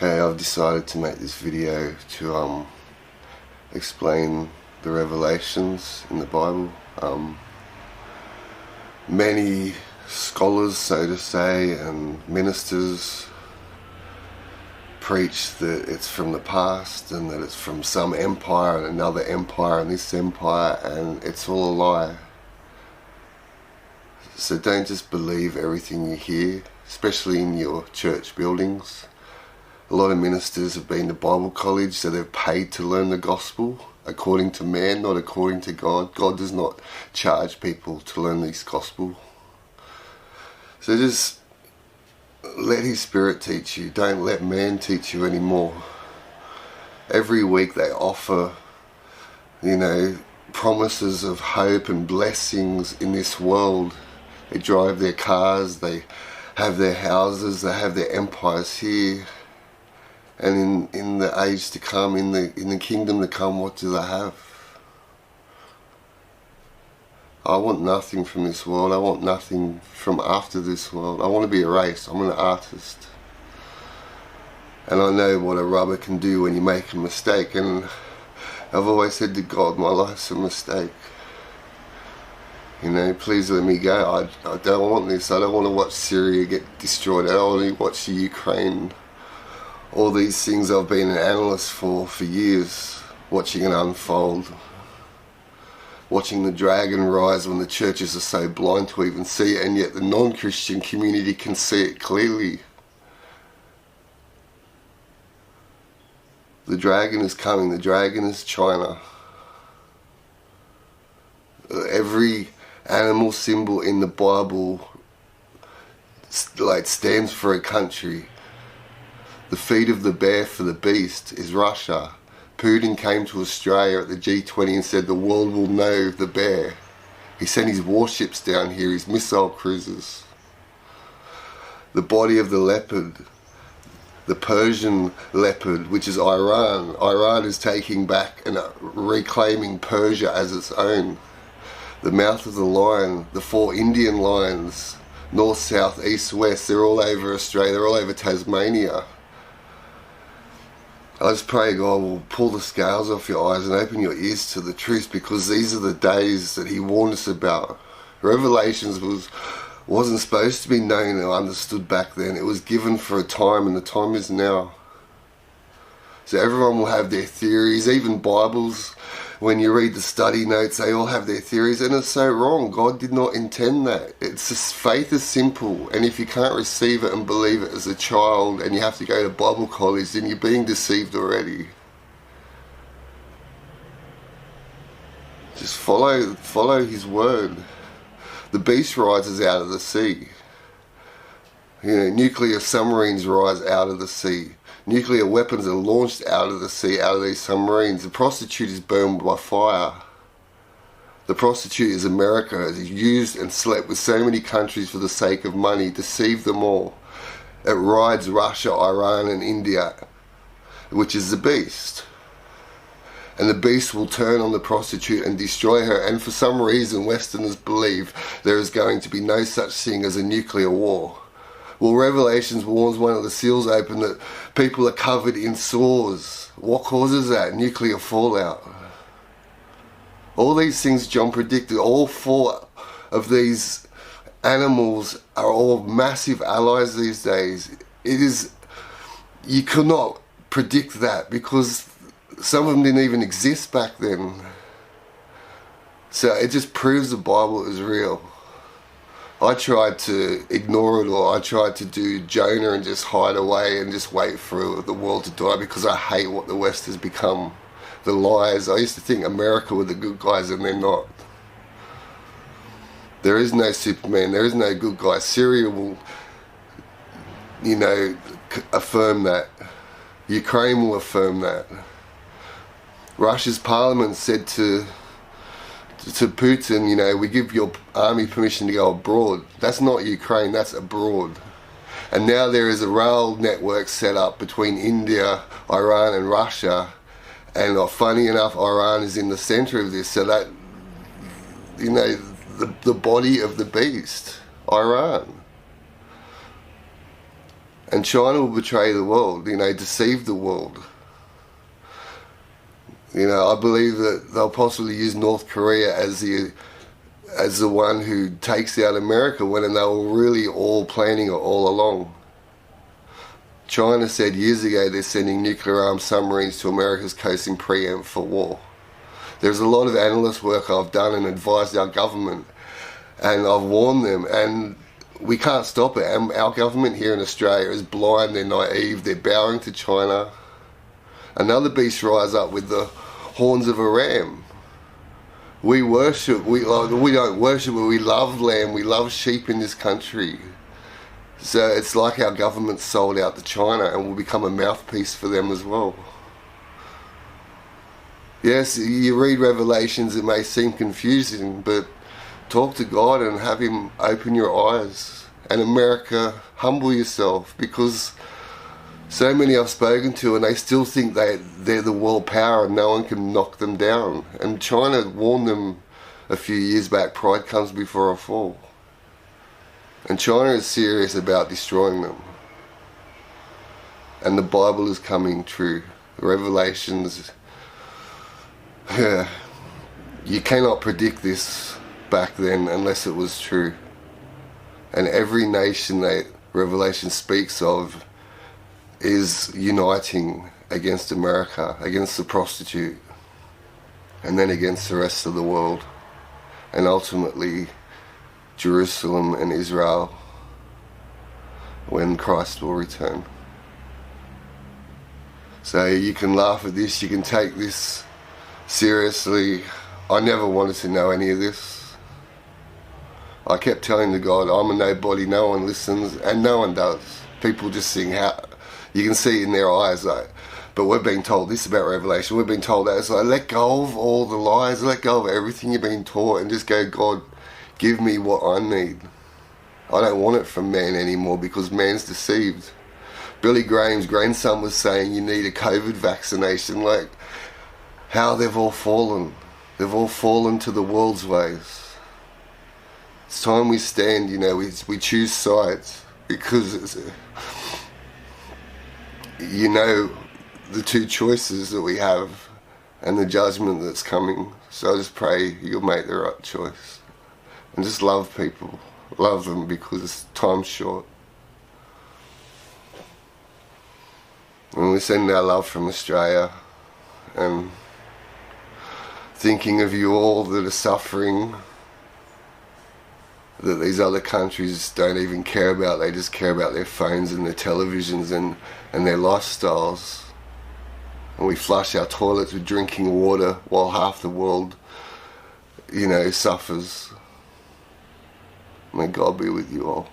Okay, I've decided to make this video to explain the revelations in the Bible. Many scholars, so to say, and ministers preach that it's from the past and that it's from some empire and another empire and this empire, and it's all a lie. So don't just believe everything you hear, especially in your church buildings. A lot of ministers have been to Bible college, so they're paid to learn the gospel according to man, not according to God. God does not charge people to learn this gospel. So just let His Spirit teach you. Don't let man teach you anymore. Every week they offer, promises of hope and blessings in this world. They drive their cars, they have their houses, they have their empires here. And in the age to come, in the kingdom to come, what do they have? I want nothing from this world. I want nothing from after this world. I want to be erased. I'm an artist. And I know what a rubber can do when you make a mistake. And I've always said to God, my life's a mistake. Please let me go. I don't want this. I don't want to watch Syria get destroyed. I don't want to watch the Ukraine. All these things I've been an analyst for years, watching it unfold. Watching the dragon rise when the churches are so blind to even see it, and yet the non-Christian community can see it clearly. The dragon is coming. The dragon is China. Every animal symbol in the Bible stands for a country. The feet of the bear for the beast is Russia. Putin came to Australia at the G20 and said the world will know the bear. He sent his warships down here, his missile cruisers. The body of the leopard, the Persian leopard, which is Iran. Iran is taking back and reclaiming Persia as its own. The mouth of the lion, the 4 Indian lions, north, south, east, west, they're all over Australia, they're all over Tasmania. I just pray God will pull the scales off your eyes and open your ears to the truth, because these are the days that He warned us about. Revelations wasn't supposed to be known or understood back then. It was given for a time, and the time is now. So everyone will have their theories, even Bibles. When you read the study notes, they all have their theories, and it's so wrong. God did not intend that. It's just, faith is simple, and if you can't receive it and believe it as a child, and you have to go to Bible college, then you're being deceived already. Just follow His word. The beast rises out of the sea. Nuclear submarines rise out of the sea. Nuclear weapons are launched out of the sea, out of these submarines. The prostitute is burned by fire. The prostitute is America, has used and slept with so many countries for the sake of money, deceived them all. It rides Russia, Iran and India, which is the beast. And the beast will turn on the prostitute and destroy her. And for some reason, Westerners believe there is going to be no such thing as a nuclear war. Well, Revelations warns one of the seals open that people are covered in sores. What causes that? Nuclear fallout. All these things John predicted, all 4 of these animals are all massive allies these days. You could not predict that, because some of them didn't even exist back then. So it just proves the Bible is real. I tried to ignore it, or I tried to do Jonah and just hide away and just wait for the world to die, because I hate what the West has become. The lies. I used to think America were the good guys, and they're not. There is no Superman. There is no good guy. Syria will, affirm that. Ukraine will affirm that. Russia's parliament said to Putin, we give your army permission to go abroad. That's not Ukraine, that's abroad. And now there is a rail network set up between India, Iran and Russia. And funny enough, Iran is in the center of this. So that, the body of the beast, Iran. And China will betray the world, deceive the world. I believe that they'll possibly use North Korea as the one who takes out America when they were really all planning it all along. China said years ago they're sending nuclear-armed submarines to America's coast in preempt for war. There's a lot of analyst work I've done and advised our government, and I've warned them, and we can't stop it. And our government here in Australia is blind, they're naive, they're bowing to China. Another beast rise up with the horns of a ram. We don't worship, but we love lamb, we love sheep in this country. So it's like our government sold out to China and will become a mouthpiece for them as well. Yes, you read Revelations, it may seem confusing, but talk to God and have Him open your eyes. And America, humble yourself, because so many I've spoken to and they still think they're the world power and no one can knock them down. And China warned them a few years back, pride comes before a fall. And China is serious about destroying them. And the Bible is coming true. Revelations, you cannot predict this back then unless it was true. And every nation that Revelation speaks of is uniting against America, against the prostitute, and then against the rest of the world, and ultimately Jerusalem and Israel when Christ will return. So you can laugh at this, you can take this seriously. I never wanted to know any of this. I kept telling the God, I'm a nobody, no one listens, and no one does. People just sing how, you can see it in their eyes, but we're being told this about Revelation, we're being told that. It's like, let go of all the lies, let go of everything you've been taught, and just go, God, give me what I need. I don't want it from man anymore because man's deceived. Billy Graham's grandson was saying you need a COVID vaccination. Like, how they've all fallen. They've all fallen to the world's ways. It's time we stand, we choose sides, because it's, the two choices that we have and the judgment that's coming. So I just pray you'll make the right choice. And just love people. Love them because time's short. And we send our love from Australia, and thinking of you all that are suffering, that these other countries don't even care about. They just care about their phones and their televisions and their lifestyles. And we flush our toilets with drinking water while half the world, suffers. May God be with you all.